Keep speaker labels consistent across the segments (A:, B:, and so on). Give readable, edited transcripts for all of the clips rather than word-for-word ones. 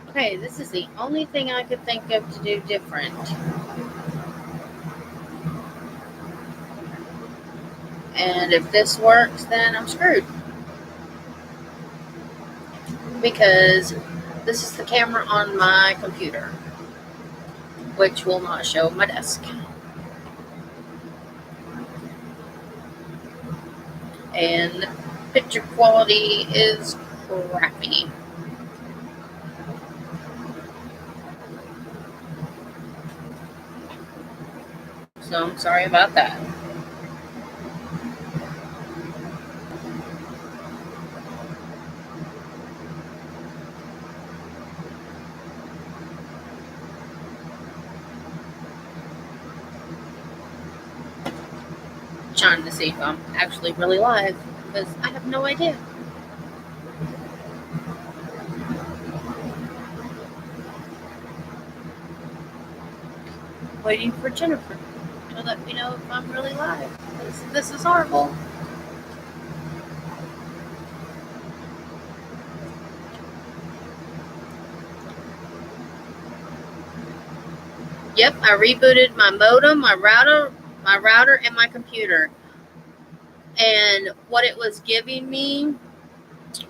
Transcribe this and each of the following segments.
A: Okay, this is the only thing I could think of to do different. And if this works, then I'm screwed. Because this is the camera on my computer, which will not show my desk. And the picture quality is crappy. So I'm sorry about that. Trying to see if I'm actually really live because I have no idea. Waiting for Jennifer to let me know if I'm really live. This is horrible. Yep, I rebooted my modem, my router, and my computer. And what it was giving me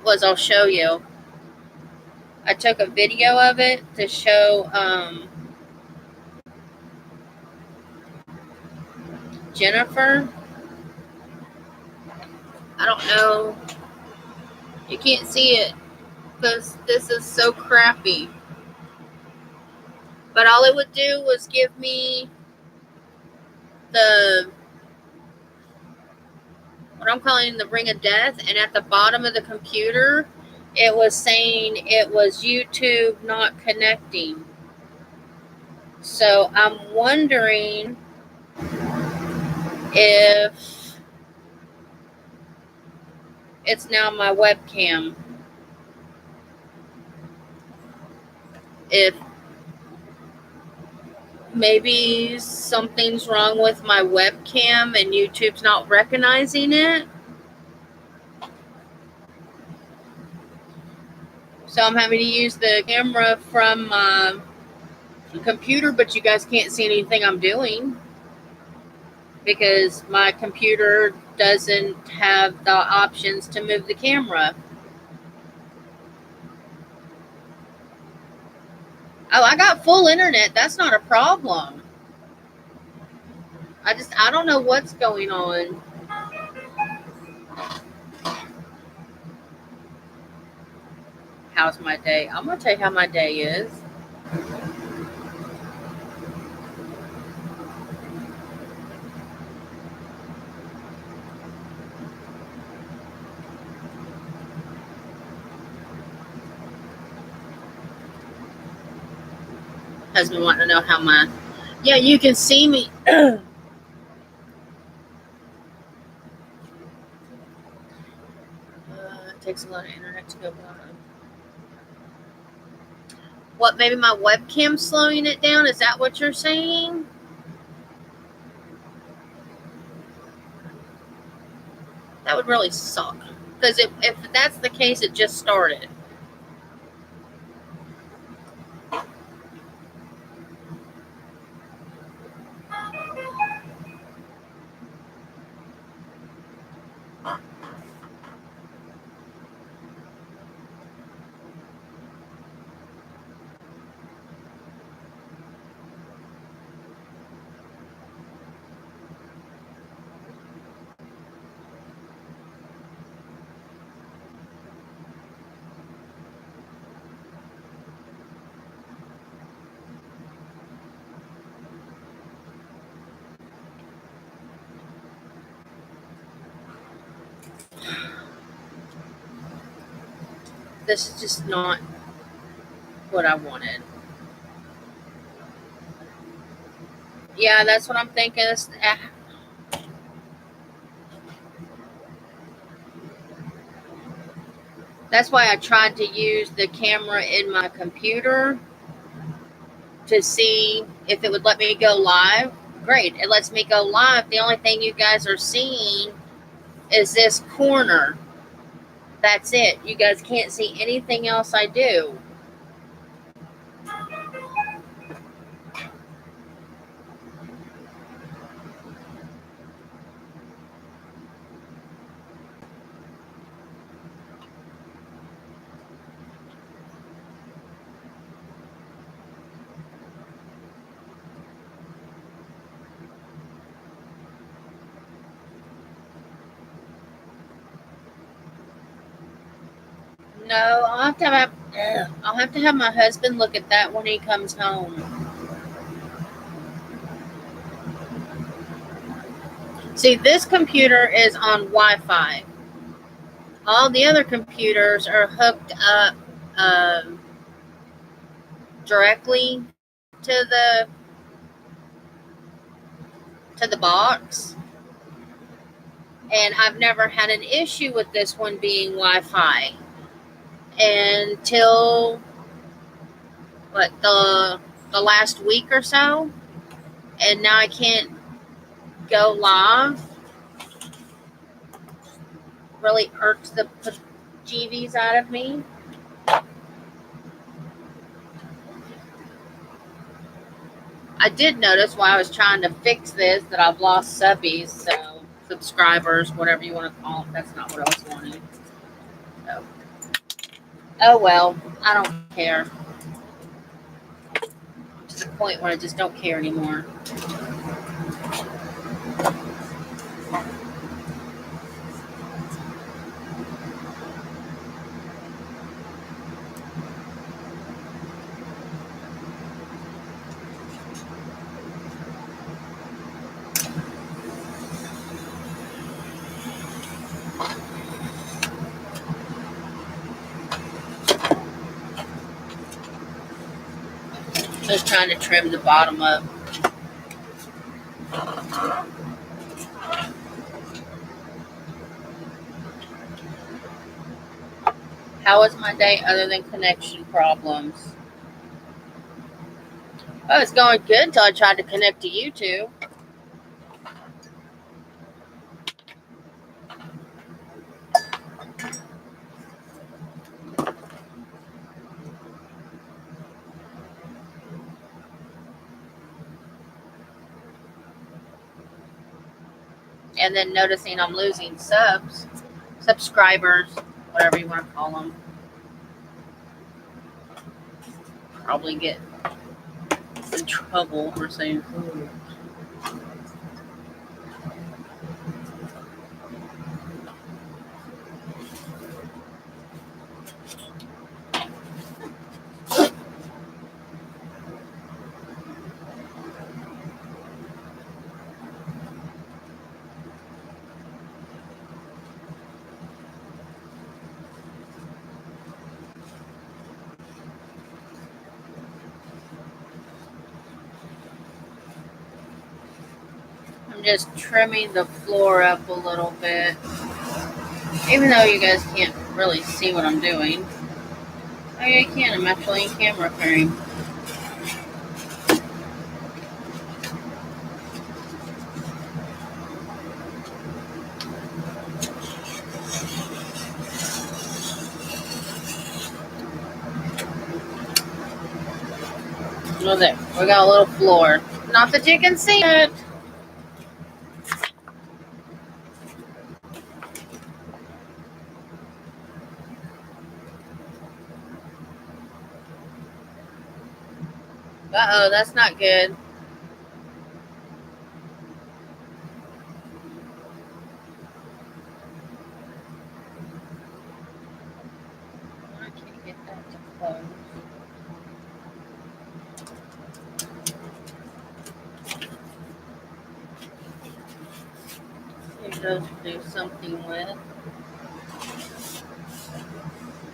A: was, I'll show you. I took a video of it to show Jennifer. I don't know. You can't see it because this is so crappy. But all it would do was give me what I'm calling the ring of death, and at the bottom of the computer, it was saying it was YouTube not connecting. So I'm wondering if it's now my webcam. If maybe something's wrong with my webcam and YouTube's not recognizing it. So I'm having to use the camera from my computer, but you guys can't see anything I'm doing because my computer doesn't have the options to move the camera. Oh, I got full internet. That's not a problem. I don't know what's going on. How's my day? I'm going to tell you how my day is. Husband wanting to know how my... Yeah, you can see me. It takes a lot of internet to go blind. What, maybe my webcam's slowing it down? Is that what you're saying? That would really suck. Because if that's the case, it just started. This is just not what I wanted. Yeah, that's what I'm thinking. That's why I tried to use the camera in my computer to see if it would let me go live. Great, it lets me go live. The only thing you guys are seeing is this corner. That's it. You guys can't see anything else I do. No, I'll have to have my husband look at that when he comes home. See, this computer is on Wi-Fi. All the other computers are hooked up directly to the box, and I've never had an issue with this one being Wi-Fi until the last week or so, and now I can't go live. Really irks the GVs out of me. I did notice while I was trying to fix this that I've lost subbies, so subscribers, whatever you want to call them. That's not what I was wanting. So, oh well, I don't care. To the point where I just don't care anymore. Just trying to trim the bottom up. How was my day other than connection problems? Oh, it's going good until I tried to connect to YouTube. And then noticing I'm losing subscribers, whatever you want to call them. Probably get in trouble for saying food. I'm just trimming the floor up a little bit. Even though you guys can't really see what I'm doing. Oh yeah, you can. I'm actually in camera frame. Oh, there. We got a little floor. Not that you can see it. Uh-oh, that's not good. I can't get that to close. It goes to do something with.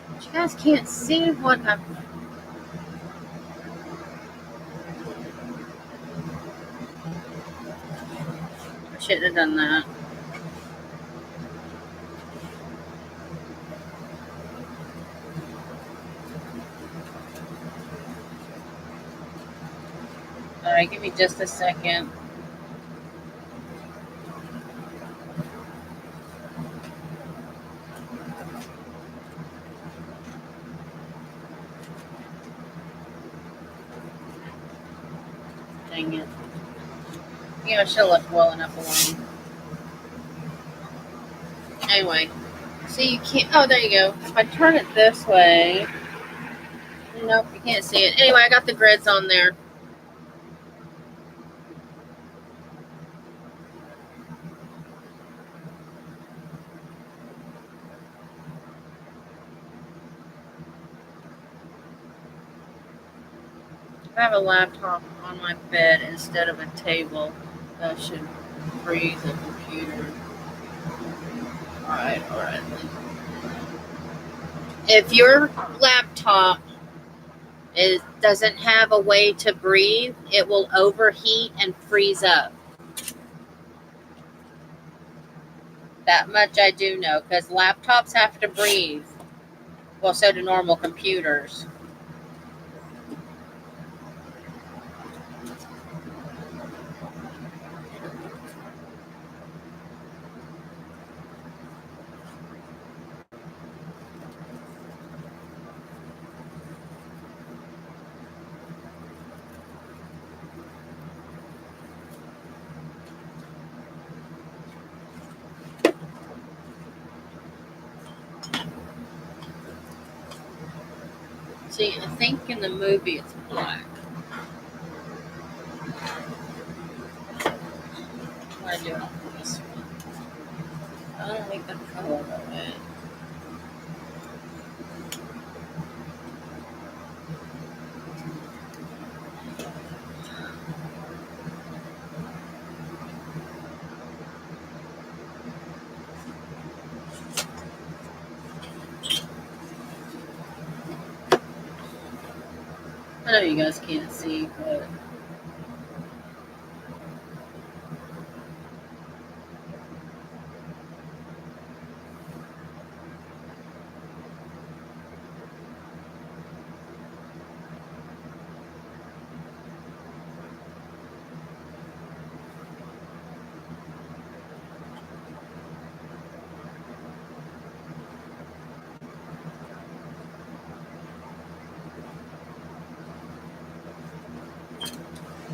A: But you guys can't see what I'm. I shouldn't have done that. Alright, give me just a second. Dang it. Yeah, I should left well enough alone. Anyway, see, you can't. Oh, there you go. If I turn it this way. Nope, you can't see it. Anyway, I got the grids on there. I have a laptop on my bed instead of a table. That should freeze the computer. Alright. If your laptop doesn't have a way to breathe, it will overheat and freeze up. That much I do know, because laptops have to breathe. Well, so do normal computers. See, I think in the movie it's black. What do I do on this one? I don't like the color of it. I know you guys can't see, but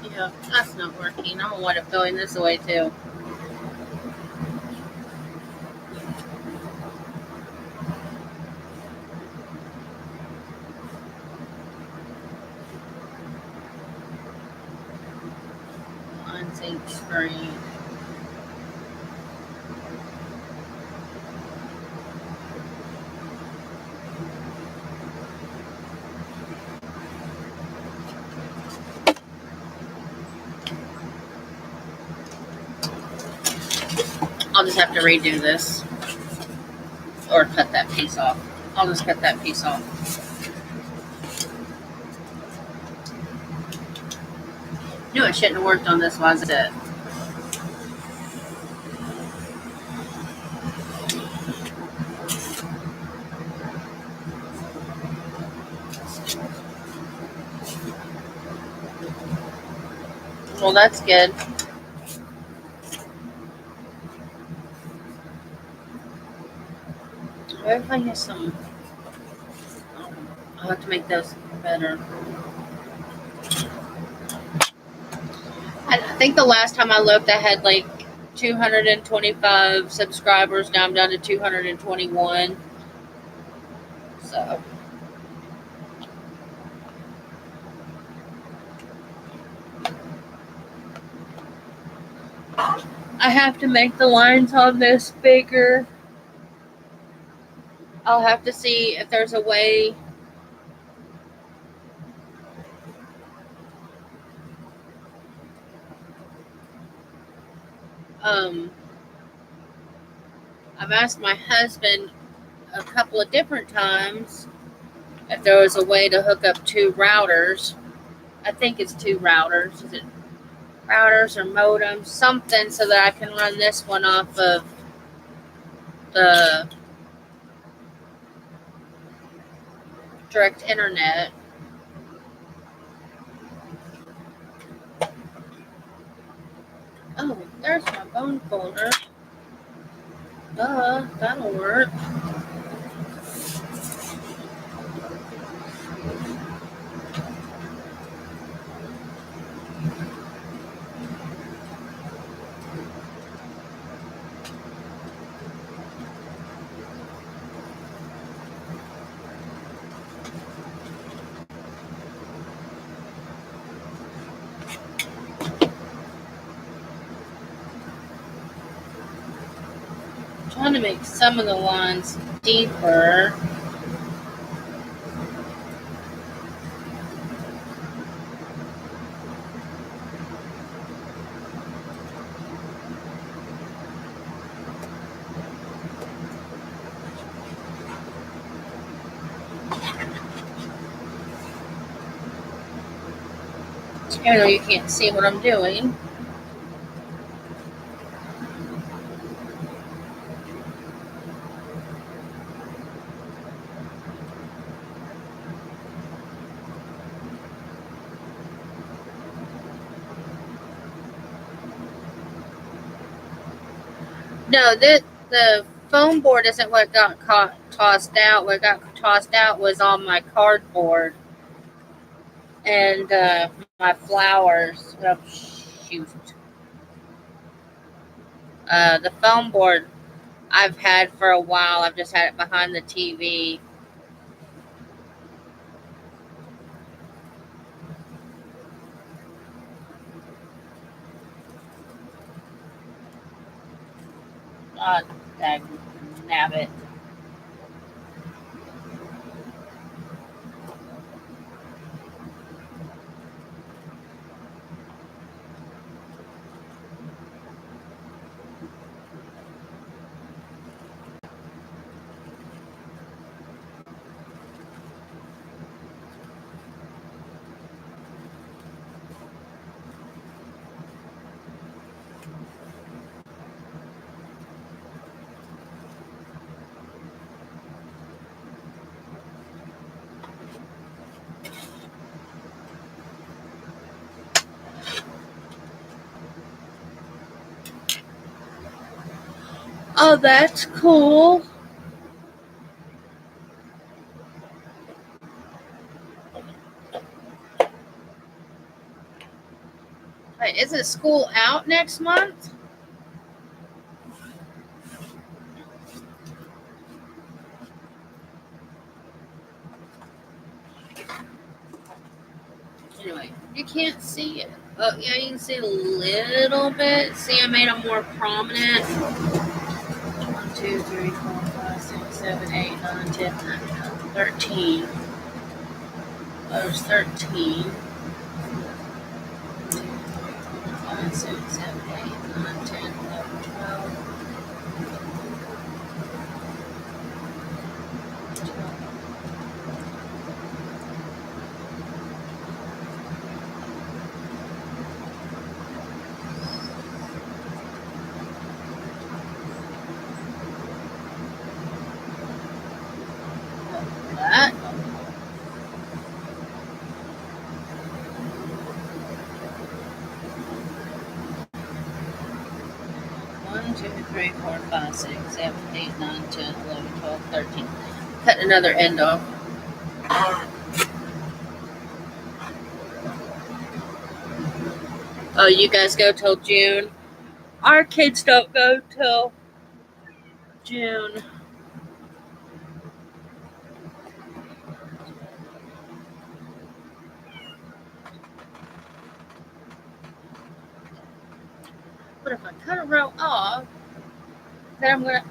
A: yeah, that's not working. I don't want it going this way too. On sync screen. I'll just have to redo this. Or cut that piece off. I'll just cut that piece off. Knew it shouldn't have worked on this, was it? Well, that's good. What if I use some? I'll have to make those better. I think the last time I looked, I had like 225 subscribers. Now I'm down to 221. So. I have to make the lines on this bigger. I'll have to see if there's a way. I've asked my husband a couple of different times if there was a way to hook up two routers. I think it's two routers. Is it routers or modems? Something so that I can run this one off of the direct internet. Oh, there's my bone folder. Duh, that'll work. Trying to make some of the lines deeper. Even though you can't see what I'm doing. No, the foam board isn't what got tossed out. What got tossed out was all my cardboard and my flowers. Oh, shoot. The foam board I've had for a while. I've just had it behind the TV. God, nabbit. Oh, that's cool. Wait, isn't school out next month? Anyway, you can't see it. Oh, yeah, you can see a little bit. See, I made them more prominent. 1, 2, 3, 4, 5, 6, 7, 8, 9, 10, 13. There's 13. 5, 6, 7, 8, 9, 10, 11, 12. That. 1, 2, 3, 4, 5, 6, 7, 8, 9, 10, 11, 12, 13. Cut another end off. Oh, you guys go till June? Our kids don't go till June. But if I cut a row off, then I'm gonna.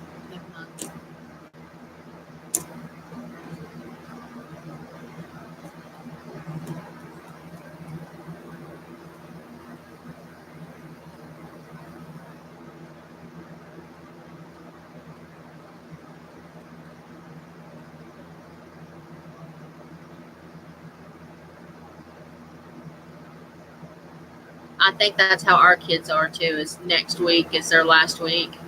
A: I think that's how our kids are too. Is next week is their last week.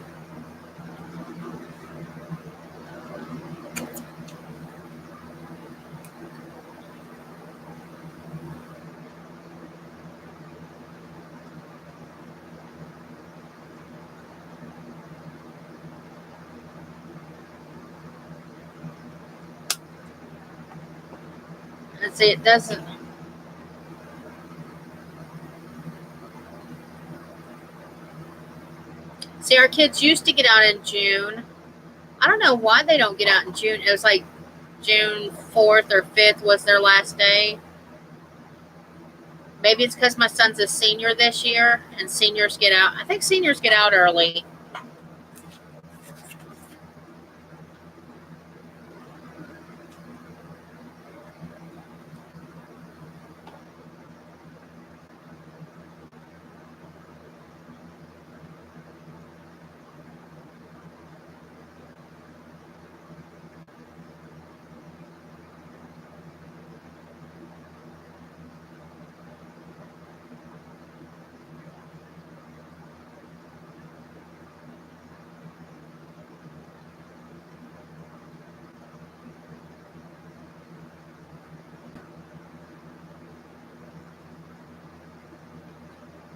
A: And see, it doesn't. See, our kids used to get out in June. I don't know why they don't get out in June. It was like June 4th or 5th was their last day. Maybe it's because my son's a senior this year and seniors get out. I think seniors get out early.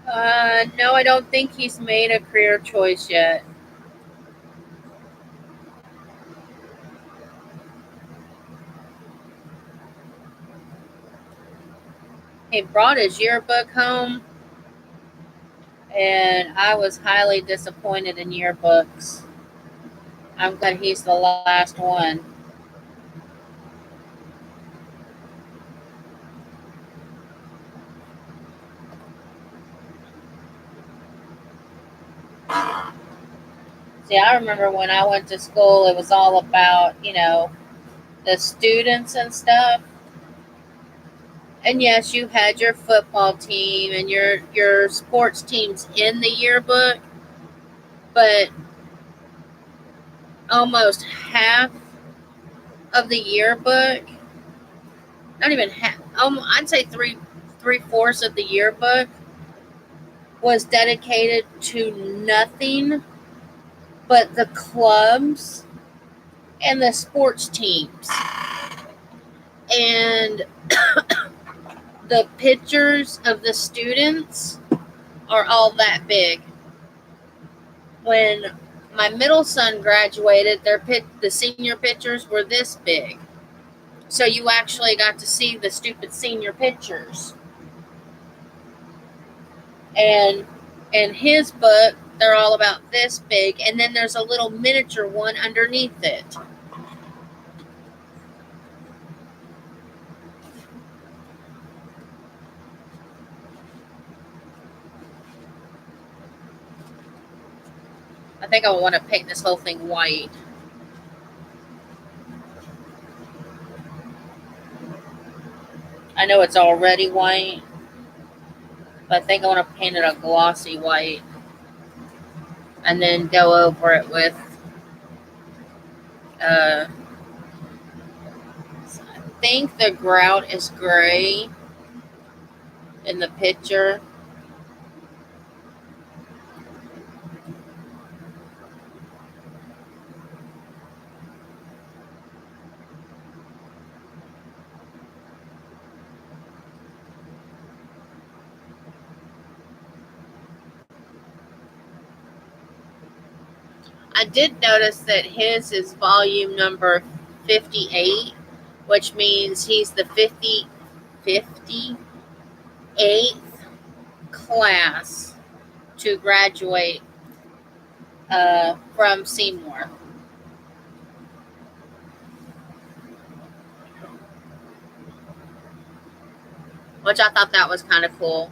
A: No, I don't think he's made a career choice yet. He brought his yearbook home, and I was highly disappointed in yearbooks. I'm glad he's the last one. See, I remember when I went to school, it was all about, the students and stuff. And yes, you had your football team and your sports teams in the yearbook, but almost half of the yearbook, not even half, I'd say three-fourths of the yearbook was dedicated to nothing but the clubs and the sports teams. And the pictures of the students are all that big. When my middle son graduated, the senior pictures were this big. So you actually got to see the stupid senior pictures. And in his book, they're all about this big, and then there's a little miniature one underneath it. I think I want to paint this whole thing white. I know it's already white, but I think I want to paint it a glossy white and then go over it with I think the grout is gray in the picture. I did notice that his is volume number 58, which means he's the 58th class to graduate from Seymour. Which I thought that was kind of cool.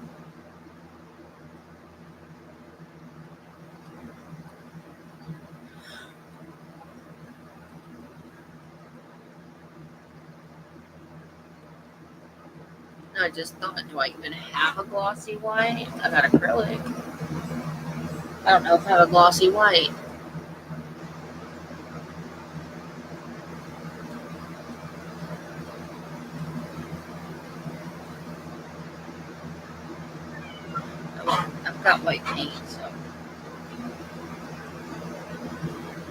A: I just thought, do I even have a glossy white? I got acrylic. I don't know if I have a glossy white. I've got white paint, so.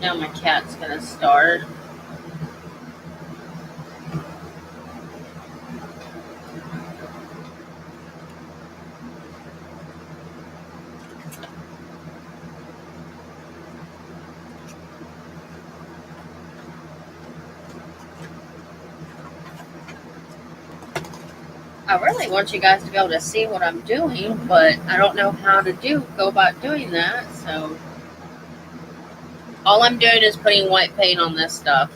A: Now my cat's gonna start. I really want you guys to be able to see what I'm doing, but I don't know how to go about doing that, so all I'm doing is putting white paint on this stuff.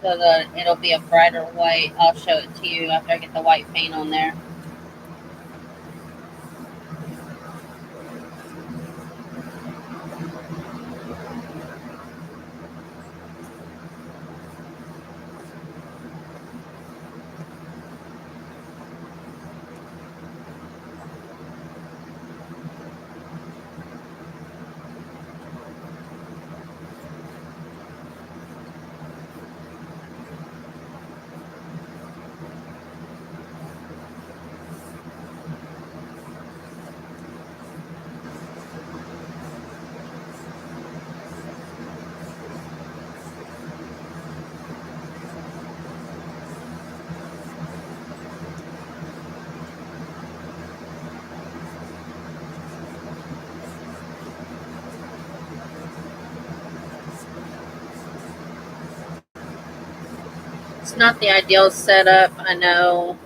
A: So that it'll be a brighter white. I'll show it to you after I get the white paint on there. It's not the ideal setup, I know.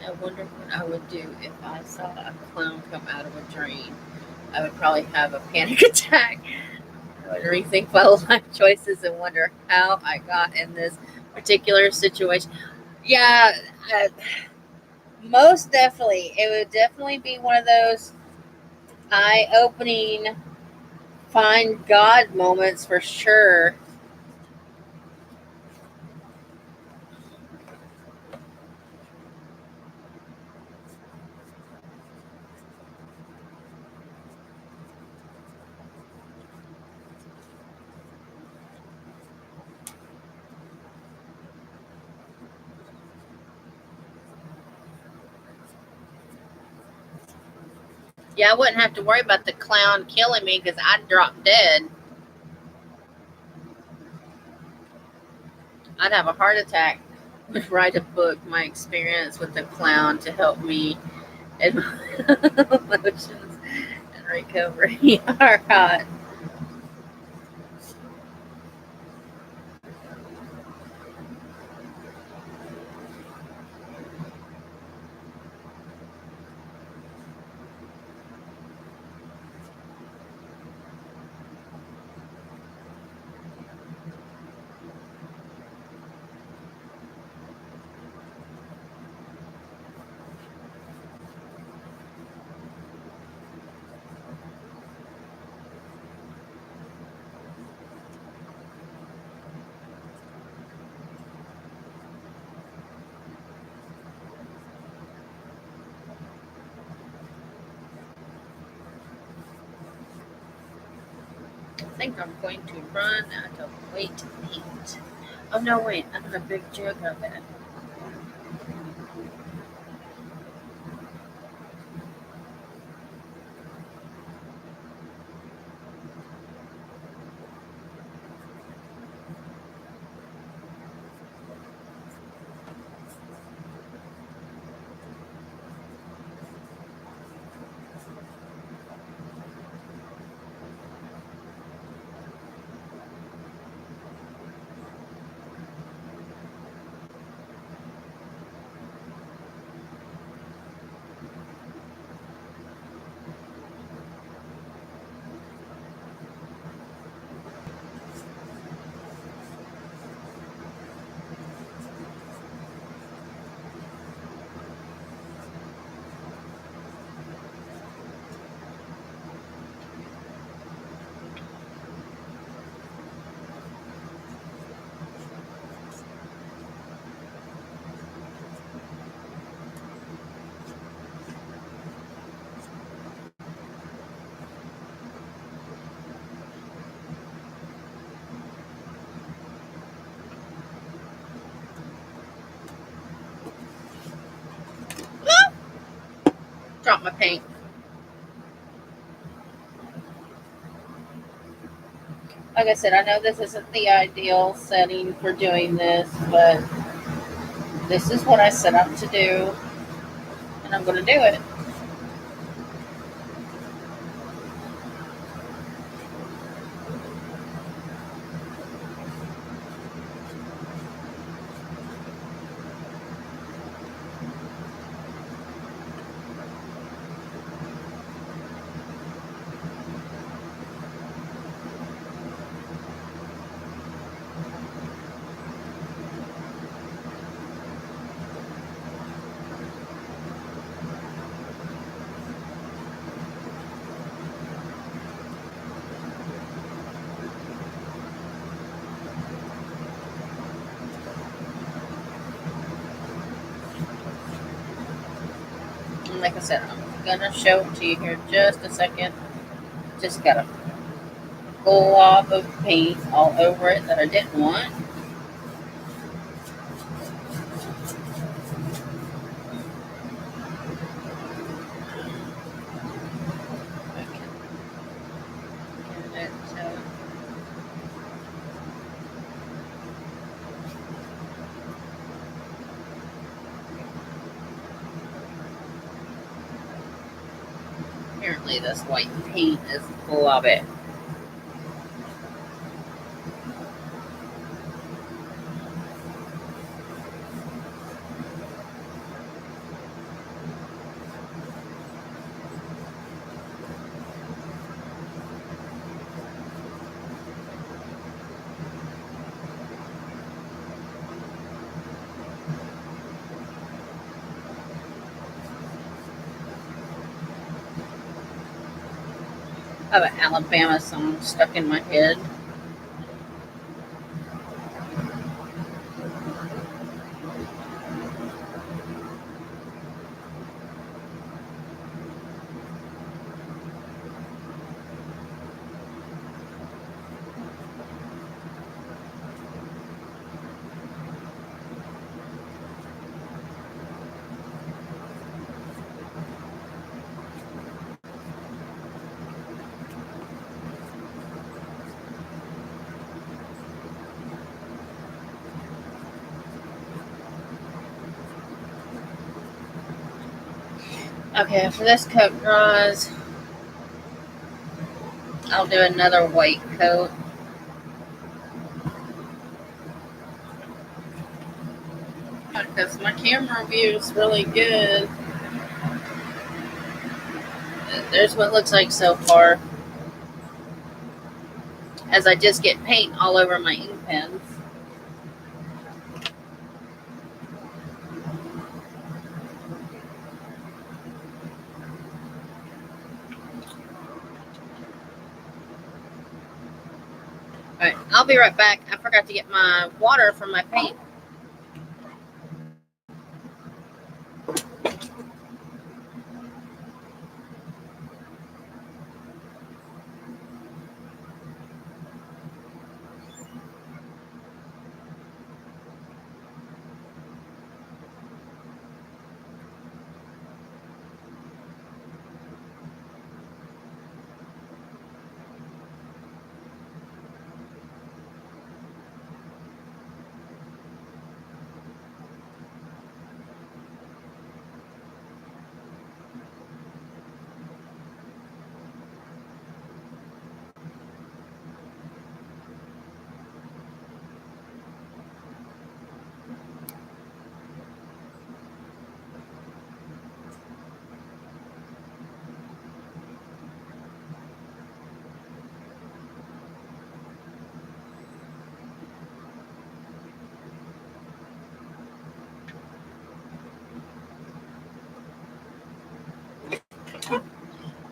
A: I wonder what I would do if I saw a clown come out of a dream. I would probably have a panic attack. I would rethink my life choices and wonder how I got in this particular situation. Yeah, uh, most definitely. It would definitely be one of those eye opening, find God moments for sure. Yeah, I wouldn't have to worry about the clown killing me because I'd drop dead. I'd have a heart attack. Write a book, my experience with the clown to help me in my emotions and recovery. All right. I think I'm going to run out of weight to eat. Oh no, wait, I have a big jug of it. Drop my paint. Like I said, I know this isn't the ideal setting for doing this, but this is what I set out to do, and I'm going to do it. And like I said, I'm going to show it to you here in just a second. Just got a glob of paint all over it that I didn't want. Apparently this white paint is full of it. I have an Alabama song stuck in my head. Okay, after this coat dries, I'll do another white coat. Because my camera view is really good. There's what it looks like so far. As I just get paint all over my ink pens. Alright, I'll be right back. I forgot to get my water from my paint.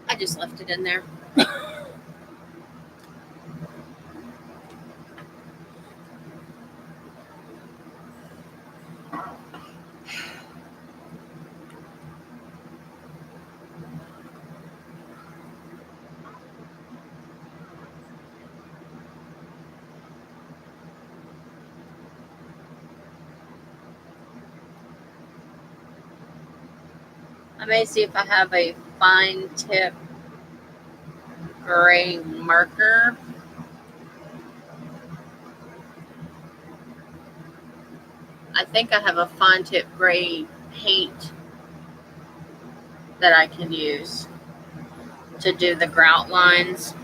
A: I just left it in there. I may see if I have a fine tip gray marker. I think I have a fine tip gray paint that I can use to do the grout lines.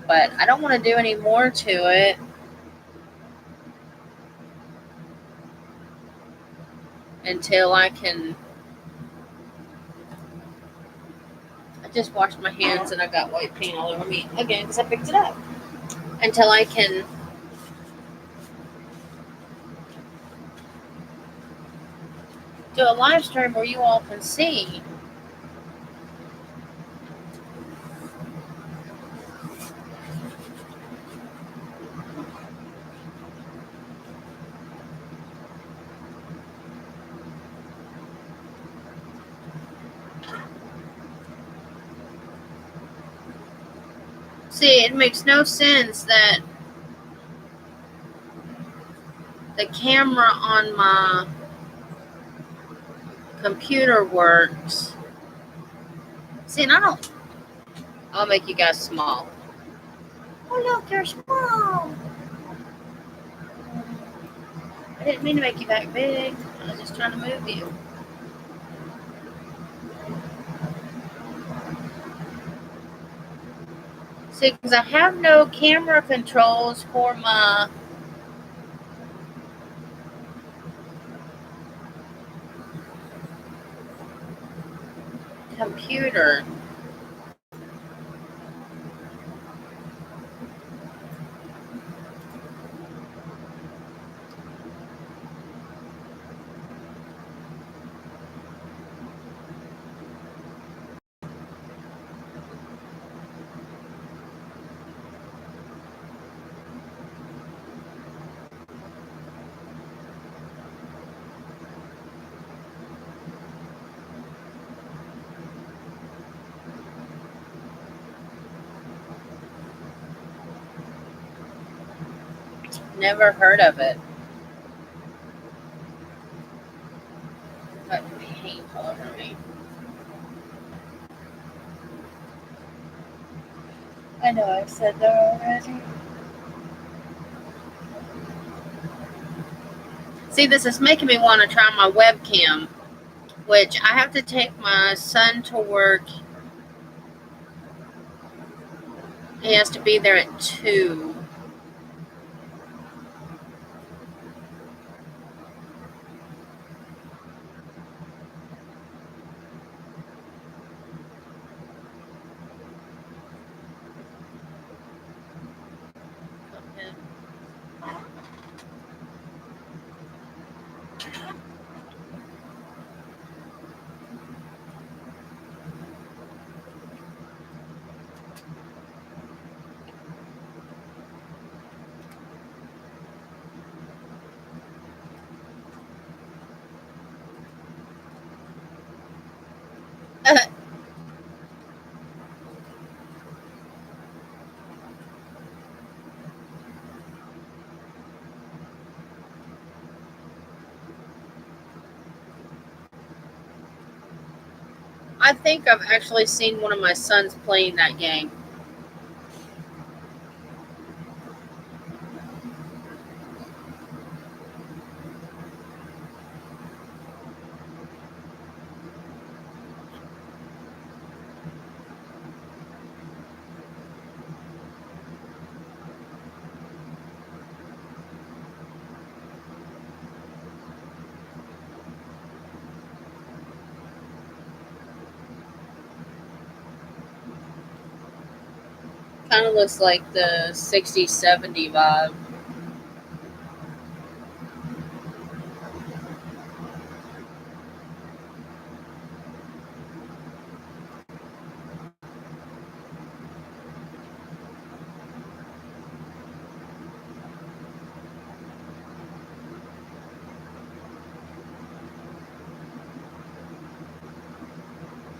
A: But I don't want to do any more to it until I can. I just washed my hands and I got white paint all over me again because I picked it up. Until I can do a live stream where you all can see. See, it makes no sense that the camera on my computer works. See, and I don't. I'll make you guys small. Oh, look, you're small. I didn't mean to make you that big. I was just trying to move you. See, because I have no camera controls for my computer. Never heard of it. Got paint all over me. I know I've said that already. See, this is making me want to try my webcam, which I have to take my son to work. He has to be there at 2. I think I've actually seen one of my sons playing that game. Kind of looks like the 60, 70 vibe.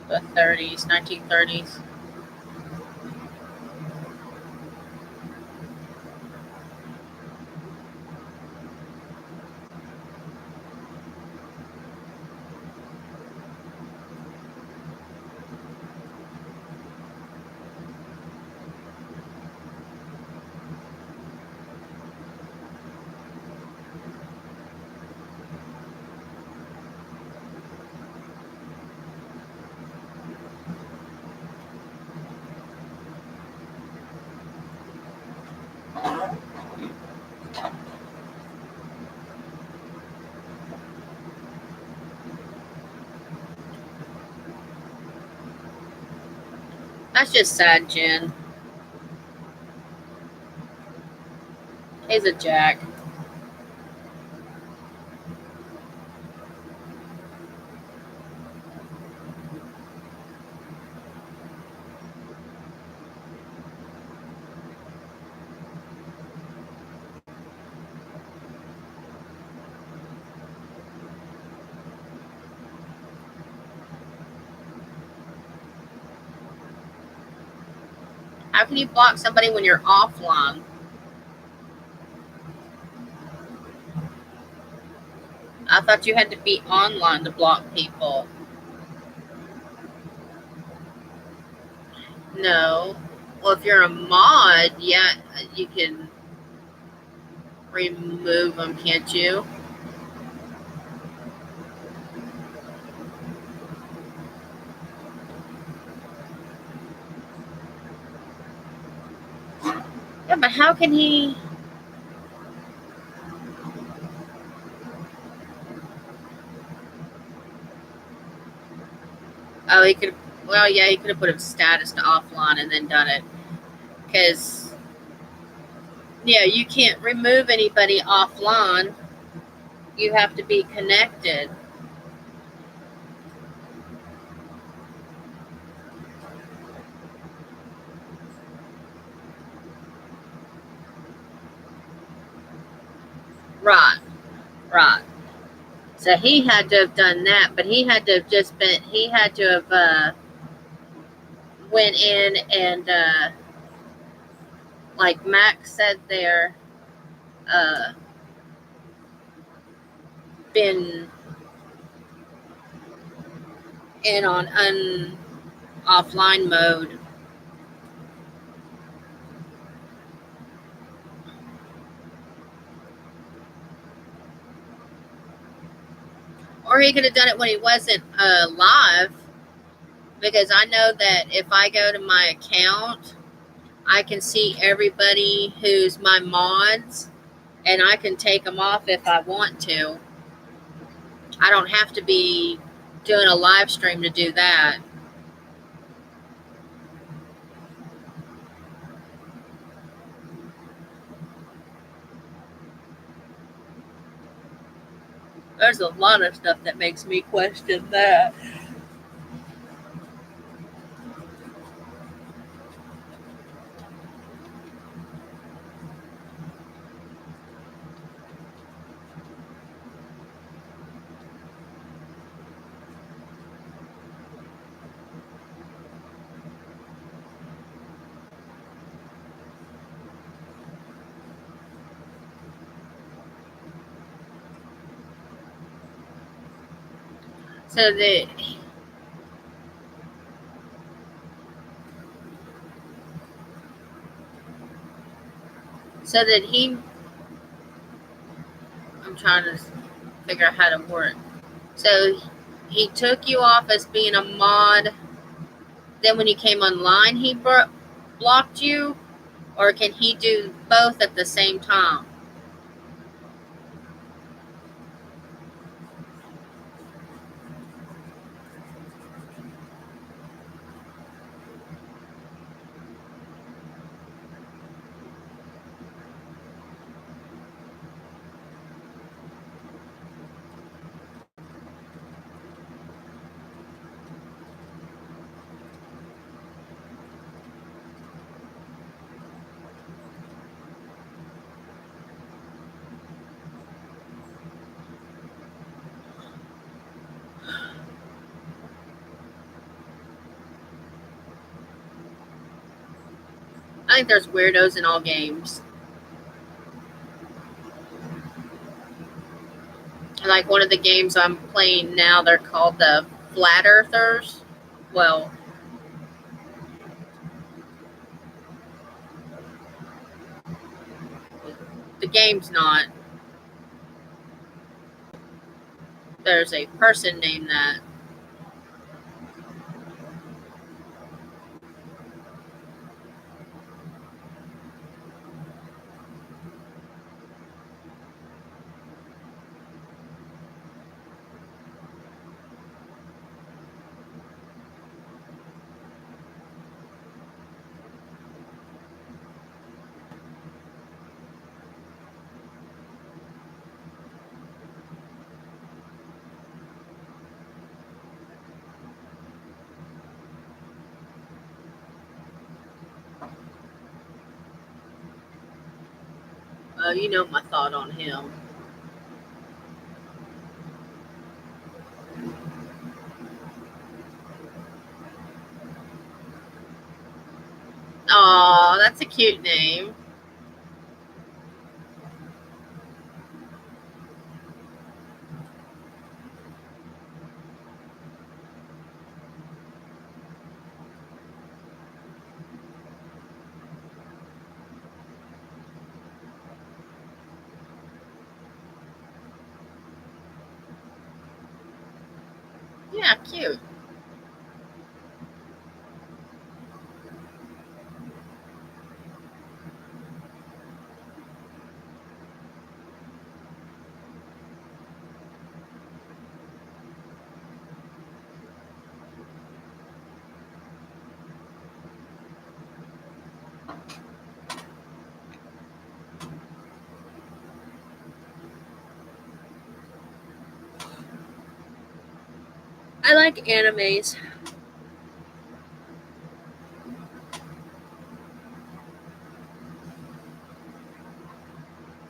A: The 30s, 1930s. That's just sad, Jen. He's a jack. How can you block somebody when you're offline? I thought you had to be online to block people. No. Well, if you're a mod, yeah, you can remove them, can't you? but how can he? Oh, he could. Well, yeah, he could have put his status to offline and then done it. Because, yeah, you can't remove anybody offline. You have to be connected. Right, right. So he had to have done that, but he had to have he had to have went in and, like Max said there, uh, been in on offline mode. Or he could have done it when he wasn't live, because I know that if I go to my account, I can see everybody who's my mods, and I can take them off if I want to. I don't have to be doing a live stream to do that. There's a lot of stuff that makes me question that. So that he, I'm trying to figure out how to work. So he took you off as being a mod. Then when you came online, he blocked you, or can he do both at the same time? I think there's weirdos in all games. Like one of the games I'm playing now, they're called the Flat Earthers. Well, the game's not. There's a person named that. You know my thought on him. Aw, that's a cute name. Yeah, cute. I like animes.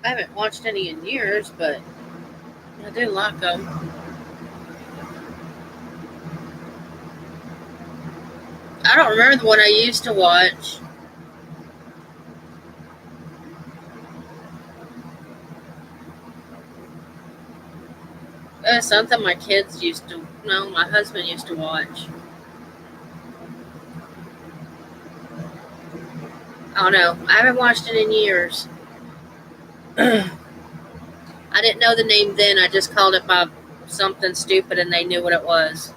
A: I haven't watched any in years, but I do like them. I don't remember the one I used to watch. Something my kids used to, no, my husband used to watch. I don't know. I haven't watched it in years. I didn't know the name then. I just called it by something stupid and they knew what it was.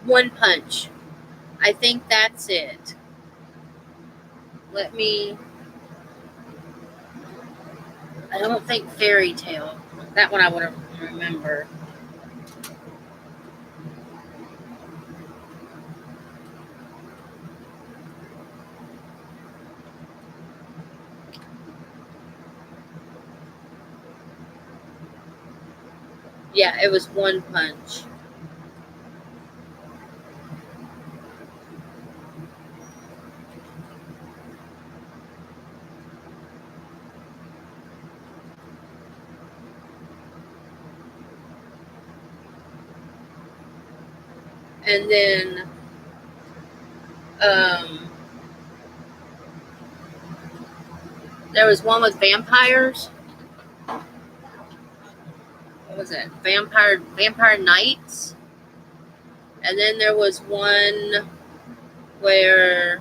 A: One Punch. I think that's it. Let me. I don't think Fairy Tale. That one I would remember. Yeah, it was One Punch. And then there was one with vampires. What was it? Vampire Knights. And then there was one where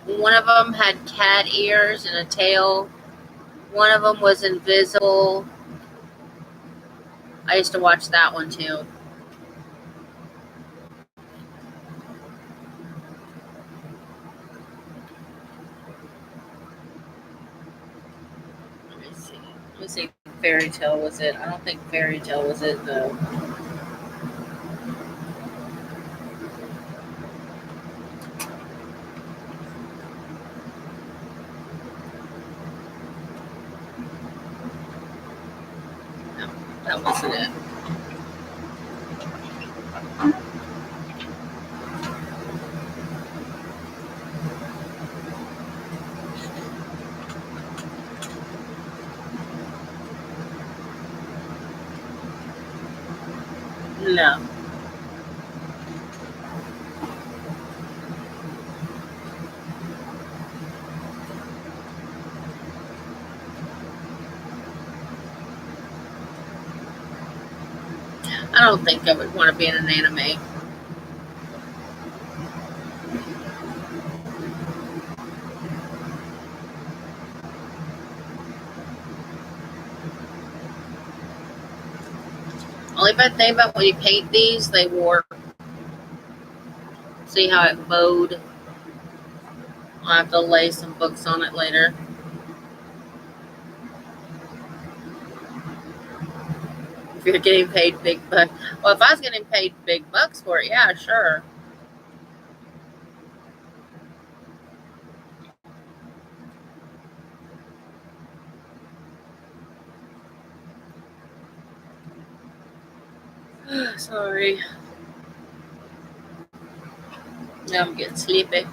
A: one of them had cat ears and a tail. One of them was invisible. I used to watch that one too. Let me see. Let me see. Fairy Tale was it? I don't think Fairy Tale was it though. No, that wasn't it. No. I don't think I would want to be in an anime. Only bad thing about when you paint these, they warp. See how it bowed? I'll have to lay some books on it later. If you're getting paid big bucks. Well, if I was getting paid big bucks for it, yeah, sure. Sorry. Now I'm getting sleepy.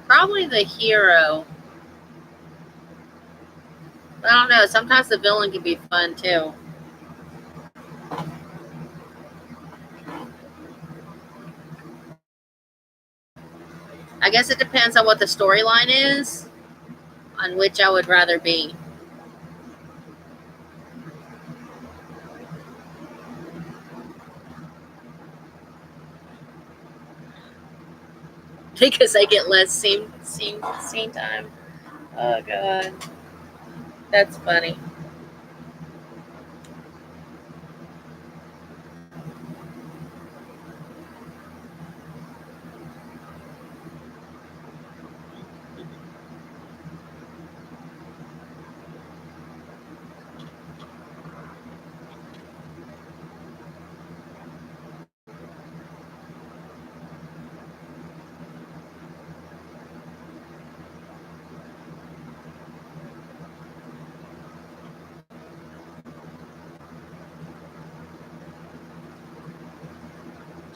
A: Probably the hero. I don't know. Sometimes the villain can be fun too. I guess it depends on what the storyline is, on which I would rather be. Because I get less scene time. Oh god, that's funny.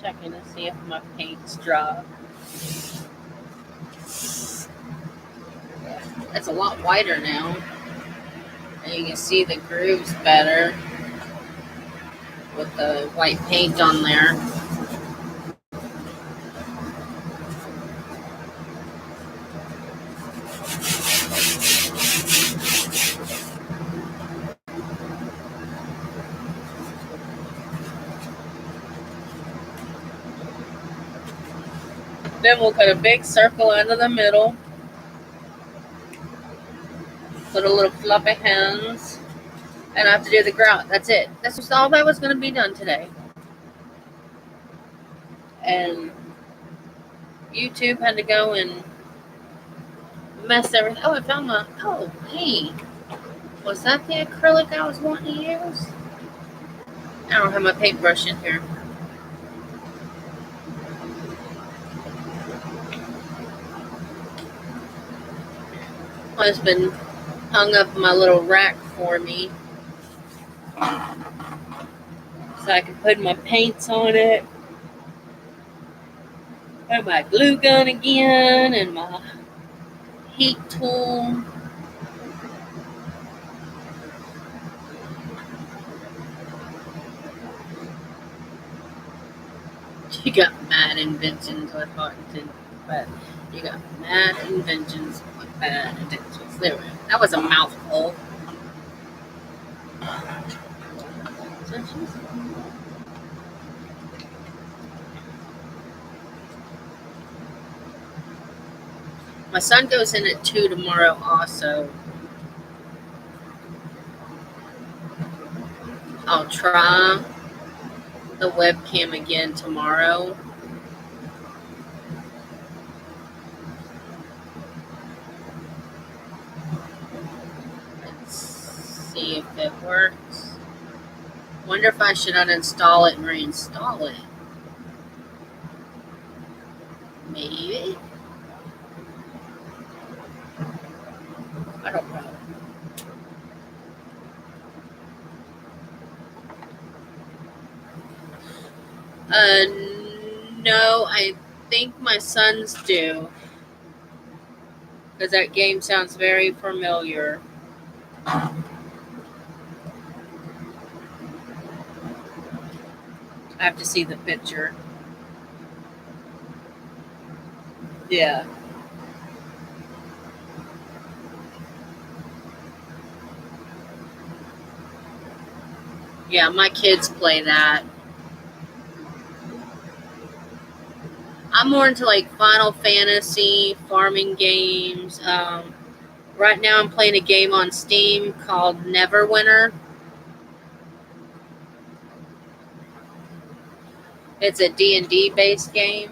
A: Checking to see if my paint's dry. It's a lot whiter now. And you can see the grooves better with the white paint on there. Then we'll cut a big circle into the middle. Put a little fluffy hands. And I have to do the grout. That's it. That's just all that was going to be done today. And YouTube had to go and mess everything. Oh, I found my. Oh, hey. Was that the acrylic I was wanting to use? I don't have my paintbrush in here. My husband hung up my little rack for me so I can put my paints on it. Put my glue gun again and my heat tool. You got mad inventions with Hartington, but you got mad inventions with bad intentions. There we go. That was a mouthful. My son goes in at 2 tomorrow also. I'll try the webcam again tomorrow. Let's see if it works. Wonder if I should uninstall it and reinstall it. Maybe. I don't know. No, I think my sons do. Because that game sounds very familiar. I have to see the picture. Yeah. Yeah, my kids play that. I'm more into like Final Fantasy, farming games. Right now I'm playing a game on Steam called Neverwinter. It's a D&D based game.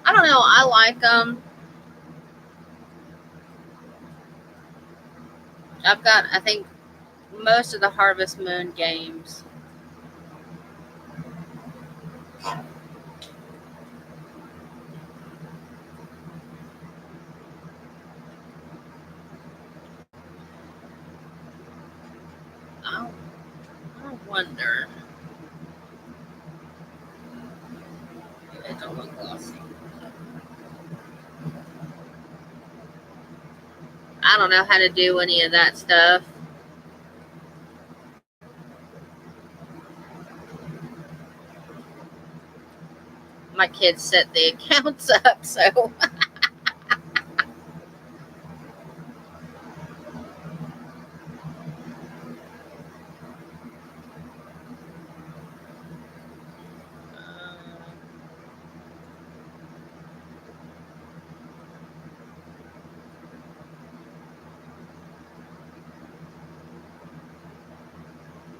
A: I don't know. I like them. I've got, I think, most of the Harvest Moon games. I wonder. They don't look glossy. I don't know how to do any of that stuff. My kids set the accounts up, so.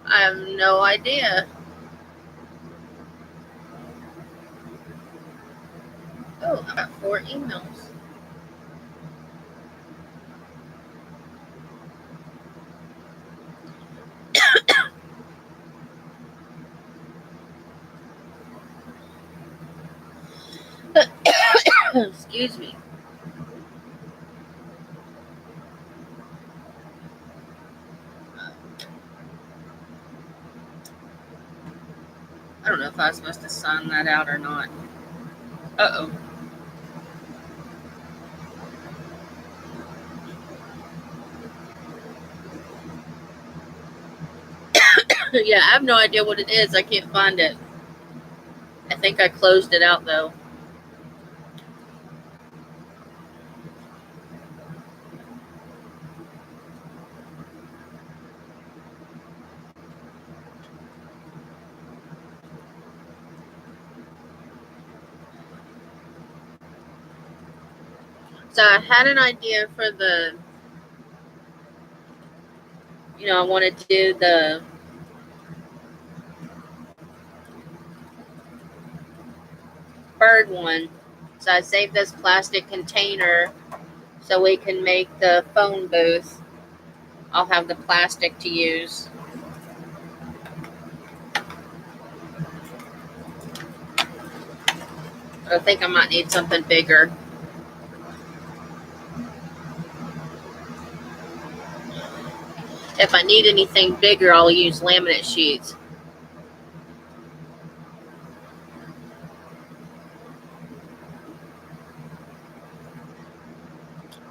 A: I have no idea. Oh, I got 4 emails. Excuse me. I don't know if I was supposed to sign that out or not. Uh-oh. Yeah, I have no idea what it is. I can't find it. I think I closed it out, though. So I had an idea for I wanted to do the bird one. So I saved this plastic container so we can make the phone booth. I'll have the plastic to use. But I think I might need something bigger. If I need anything bigger, I'll use laminate sheets.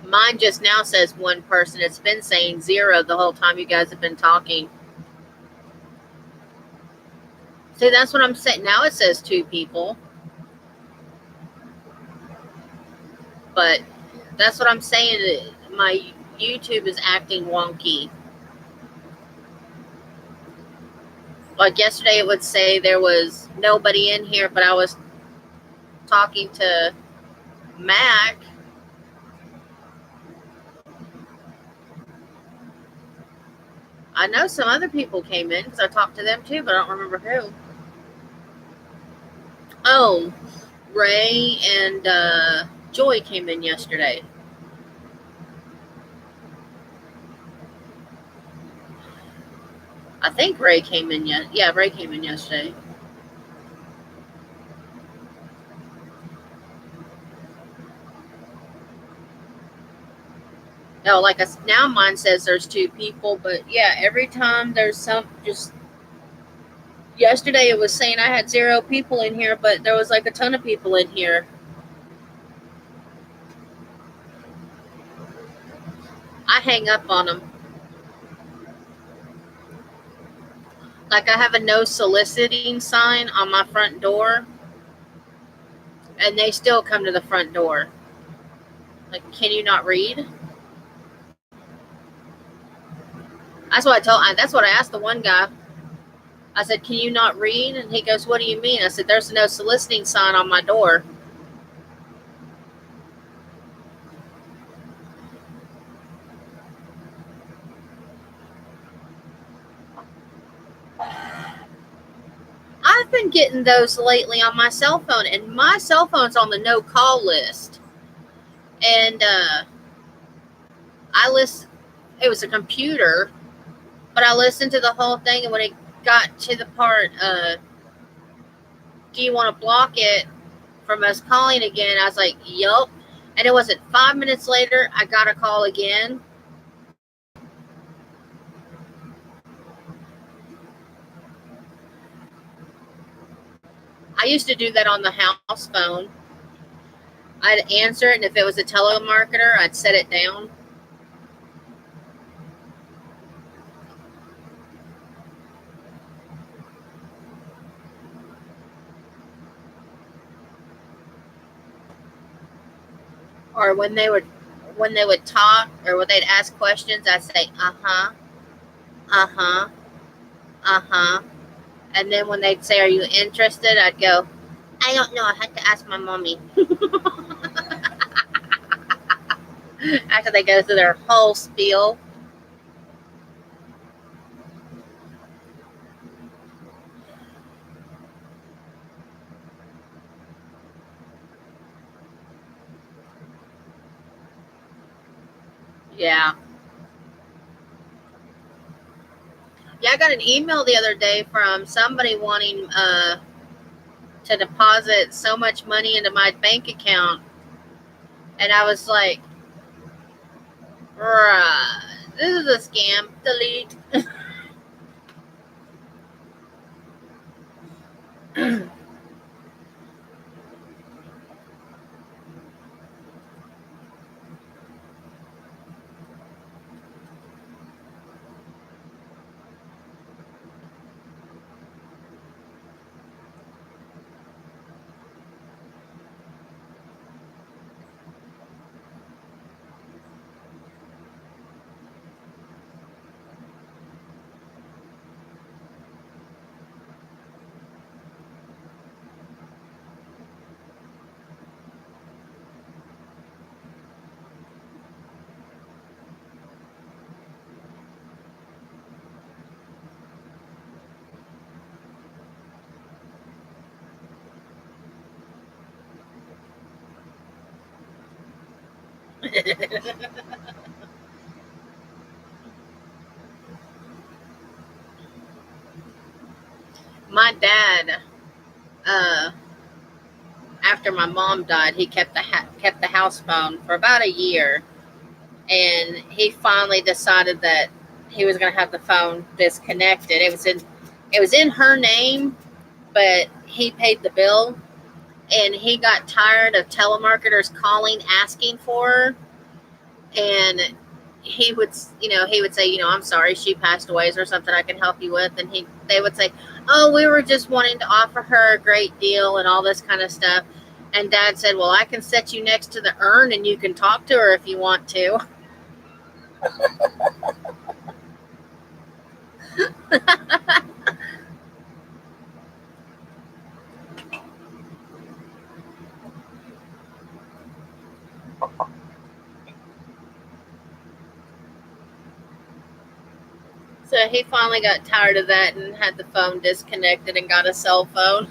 A: Mine just now says one person. It's been saying 0 the whole time you guys have been talking. See, that's what I'm saying. Now it says 2 people. But that's what I'm saying. My YouTube is acting wonky. Like yesterday, it would say there was nobody in here, but I was talking to Mac. I know some other people came in because I talked to them too, but I don't remember who. Oh, Ray and Joy came in yesterday. I think Ray came in Yeah, Ray came in yesterday. No, now mine says there's 2 people, but yeah, every time there's just yesterday it was saying I had 0 people in here, but there was like a ton of people in here. I hang up on them. Like I have a no soliciting sign on my front door, and they still come to the front door. Like, can you not read? That's what I asked the one guy. I said, can you not read? And he goes, what do you mean? I said, there's no soliciting sign on my door. I've been getting those lately on my cell phone, and my cell phone's on the no call list. And it was a computer, but I listened to the whole thing, and when it got to the part, do you want to block it from us calling again? I was like, yup. And it wasn't 5 minutes later, I got a call again. I used to do that on the house phone. I'd answer it, and if it was a telemarketer, I'd set it down. Or when they would talk or when they'd ask questions, I'd say, uh-huh, uh-huh, uh-huh. And then when they'd say, are you interested? I'd go, I don't know. I had to ask my mommy. After they go through their whole spiel. Yeah. Yeah, I got an email the other day from somebody wanting to deposit so much money into my bank account. And I was like, bruh, this is a scam. Delete. My dad, uh, after my mom died, he kept the house phone for about a year, and he finally decided that he was going to have the phone disconnected. It was in her name, but he paid the bill, and he got tired of telemarketers calling asking for her, and he would he would say, I'm sorry, she passed away, is there something I can help you with? And they would say, oh, we were just wanting to offer her a great deal and all this kind of stuff. And Dad said, well, I can set you next to the urn and you can talk to her if you want to. So he finally got tired of that and had the phone disconnected and got a cell phone.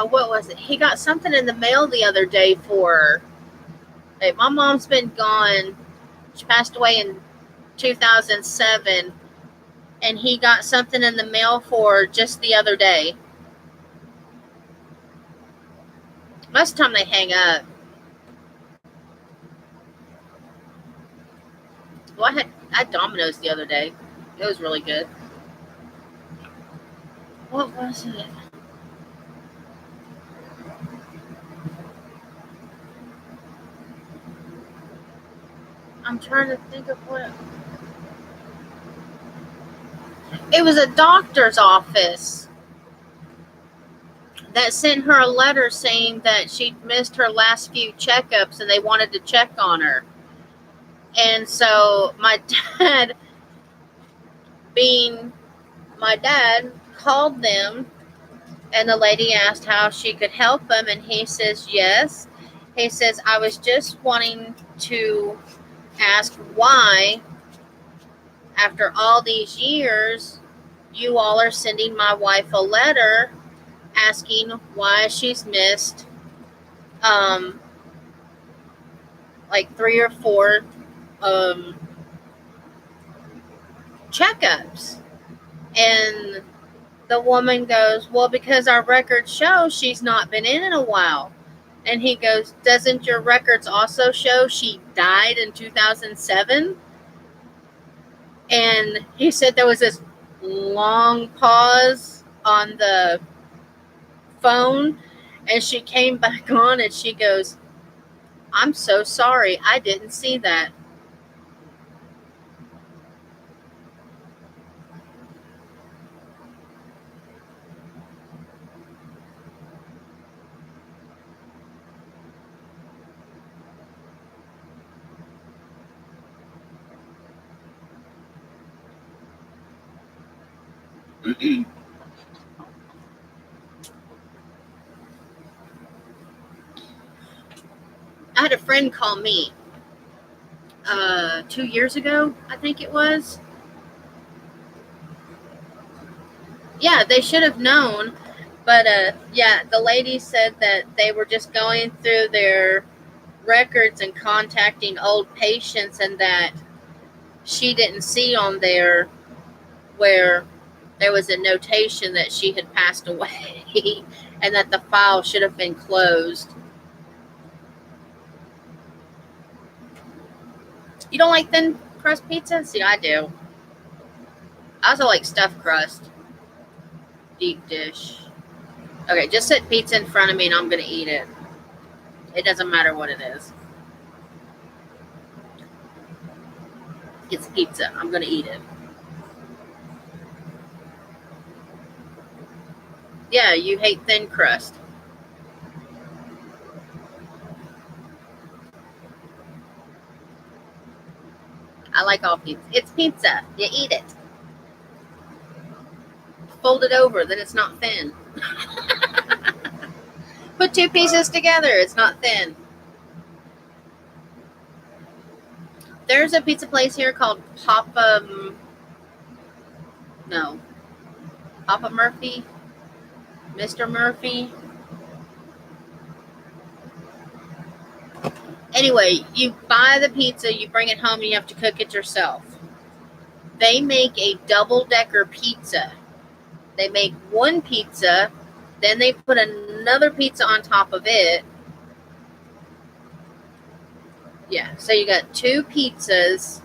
A: What was it? He got something in the mail the other day for her. Hey, my mom's been gone. She passed away in 2007, and he got something in the mail for her just the other day. Most of the time they hang up. Well, I had Domino's the other day. It was really good. What was it? I'm trying to think of what. It was a doctor's office that sent her a letter saying that she'd missed her last few checkups and they wanted to check on her. And so my dad, being my dad, called them, and the lady asked how she could help him, and he says yes. He says, I was just wanting to ask why, after all these years, you all are sending my wife a letter asking why she's missed like 3 or 4 checkups. And the woman goes, well, because our records show she's not been in a while. And he goes, doesn't your records also show she died in 2007? And he said there was this long pause on the phone, and she came back on and she goes, I'm so sorry, I didn't see that. I had a friend call me 2 years ago, I think it was, Yeah, they should have known. But yeah, the lady said that they were just going through their records and contacting old patients, and that she didn't see on there where there was a notation that she had passed away and that the file should have been closed. You don't like thin crust pizza? See, I do. I also like stuffed crust. Deep dish. Okay, just set pizza in front of me and I'm going to eat it. It doesn't matter what it is. It's pizza. I'm going to eat it. Yeah, you hate thin crust. I like all pizza. It's pizza. You eat it. Fold it over, then it's not thin. Put two pieces together. It's not thin. There's a pizza place here called Papa Murphy, Mr. Murphy. Anyway, you buy the pizza, you bring it home, and you have to cook it yourself. They make a double-decker pizza. They make one pizza, then they put another pizza on top of it. Yeah, so you got two pizzas,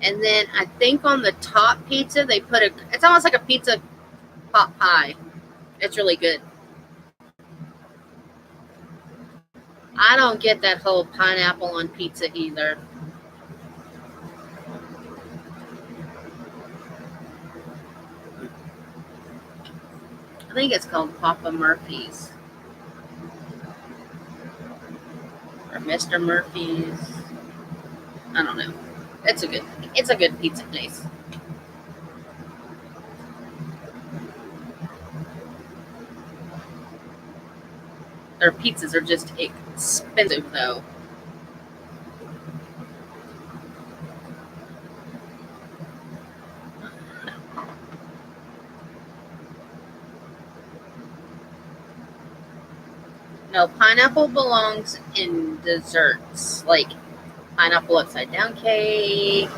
A: and then I think on the top pizza they put it's almost like a pizza pot pie. It's really good. I don't get that whole pineapple on pizza either. I think it's called Papa Murphy's or Mr. Murphy's. I don't know. It's a good pizza place. Their pizzas are just expensive though. No, pineapple belongs in desserts, like pineapple upside down cake.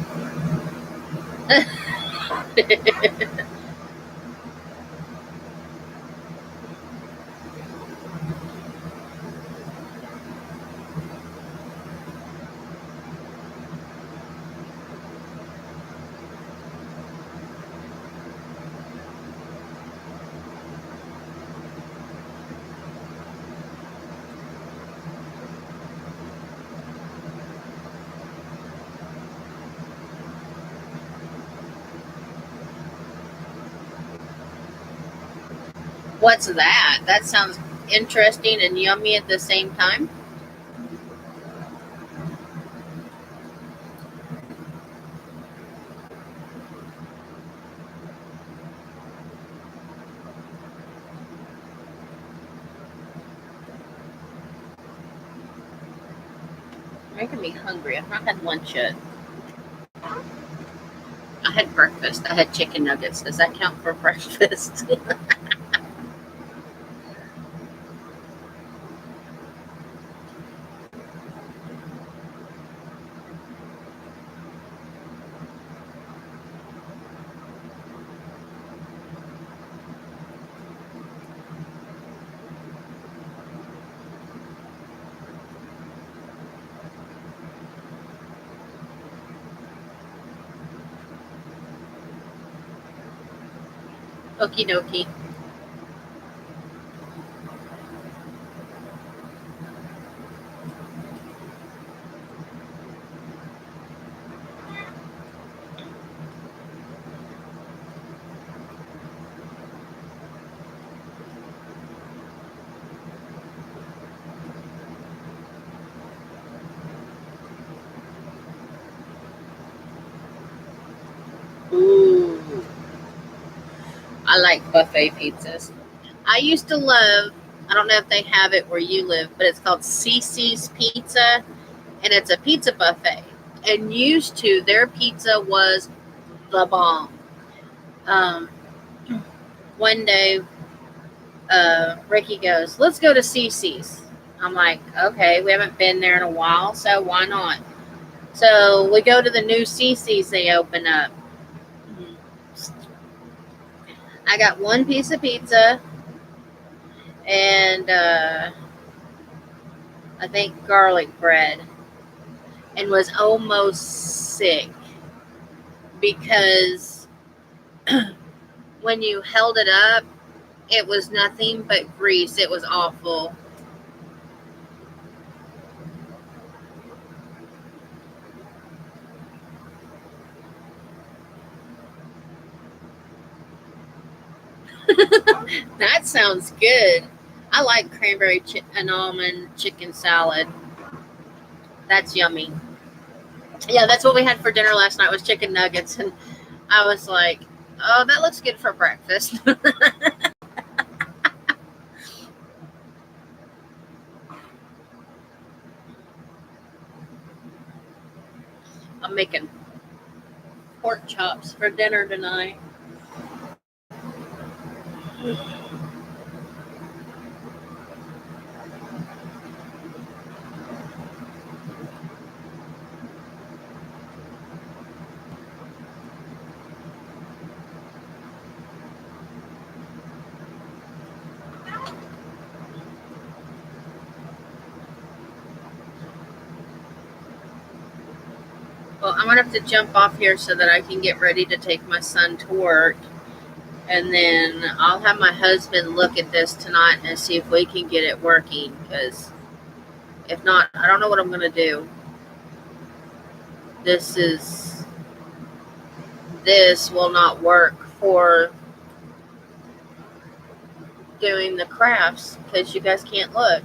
A: What's that? That sounds interesting and yummy at the same time. Making me hungry. I've not had lunch yet. I had breakfast. I had chicken nuggets. Does that count for breakfast? Okie dokie. Ooh. I like buffet pizzas. I used to love, I don't know if they have it where you live, but it's called Cece's Pizza, and it's a pizza buffet. And used to, their pizza was the bomb. Um, one day, Ricky goes, let's go to Cece's. I'm like, okay, we haven't been there in a while, so why not? So we go to the new Cece's they open up. I got one piece of pizza and I think garlic bread, and was almost sick because when you held it up, it was nothing but grease. It was awful. That sounds good. I like cranberry and almond chicken salad. That's yummy. Yeah, that's what we had for dinner last night was chicken nuggets, and I was like, oh, that looks good for breakfast. I'm making pork chops for dinner tonight. Well, I'm gonna have to jump off here so that I can get ready to take my son to work. And then I'll have my husband look at this tonight and see if we can get it working. Because if not, I don't know what I'm going to do. This will not work for doing the crafts because you guys can't look.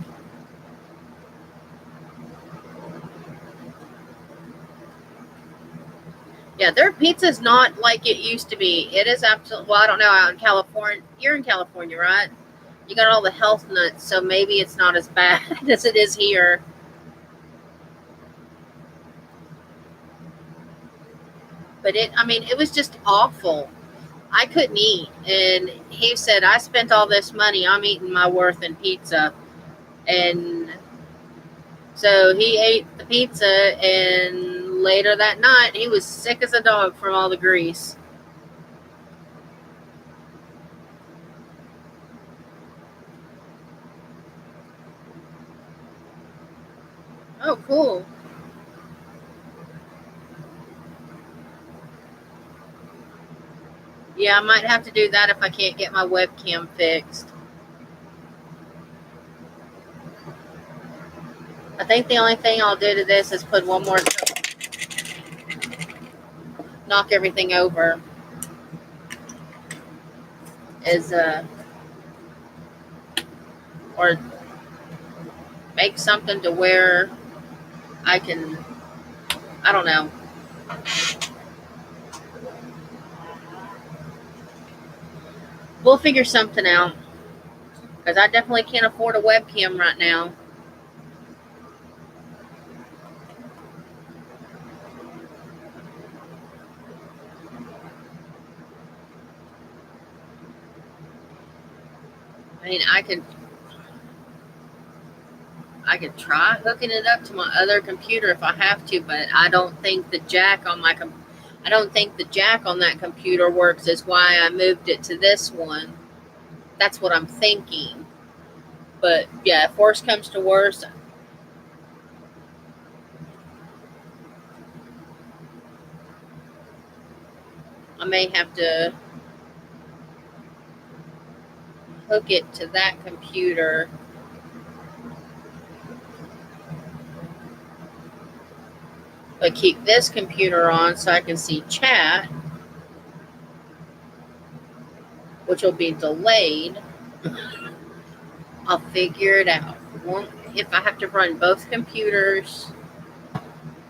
A: Yeah, their pizza's not like it used to be. It is absolutely, well, I don't know, out in California. You're in California, right? You got all the health nuts, so maybe it's not as bad as it is here. But it was just awful. I couldn't eat. And he said, I spent all this money. I'm eating my worth in pizza. And so he ate the pizza, and later that night, he was sick as a dog from all the grease. Oh, cool. Yeah, I might have to do that if I can't get my webcam fixed. I think the only thing I'll do to this is put one more, knock everything over, or make something to where I don't know. We'll figure something out because I definitely can't afford a webcam right now. I could try hooking it up to my other computer if I have to, but I don't think the jack on that computer works. Is why I moved it to this one. That's what I'm thinking. But yeah, if worse comes to worse, I may have to hook it to that computer. But keep this computer on so I can see chat, which will be delayed. I'll figure it out. If I have to run both computers,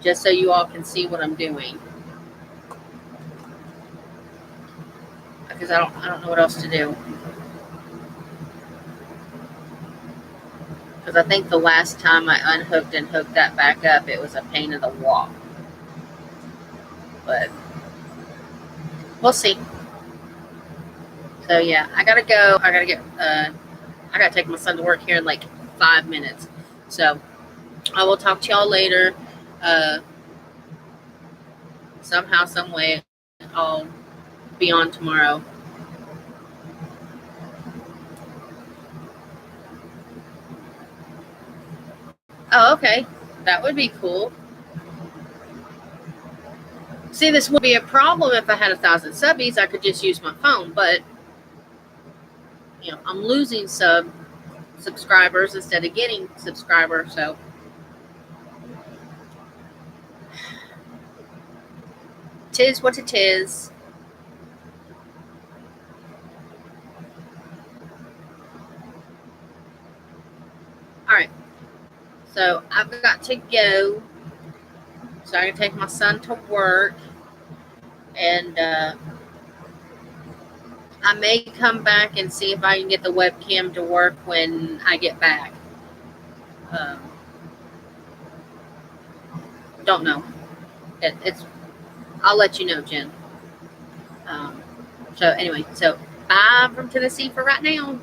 A: just so you all can see what I'm doing. Because I don't know what else to do. Because I think the last time I unhooked and hooked that back up, it was a pain in the wall. But we'll see. So yeah, I gotta go. I gotta take my son to work here in like 5 minutes. So I will talk to y'all later. Uh, somehow, some way, I'll be on tomorrow. Oh, okay. That would be cool. See, this would be a problem if I had 1,000 subbies. I could just use my phone, but I'm losing subscribers instead of getting subscribers. So tis what it is. All right. So I've got to go. So I can take my son to work, and I may come back and see if I can get the webcam to work when I get back. Um, don't know. It's. I'll let you know, Jen. So anyway, so bye from Tennessee for right now.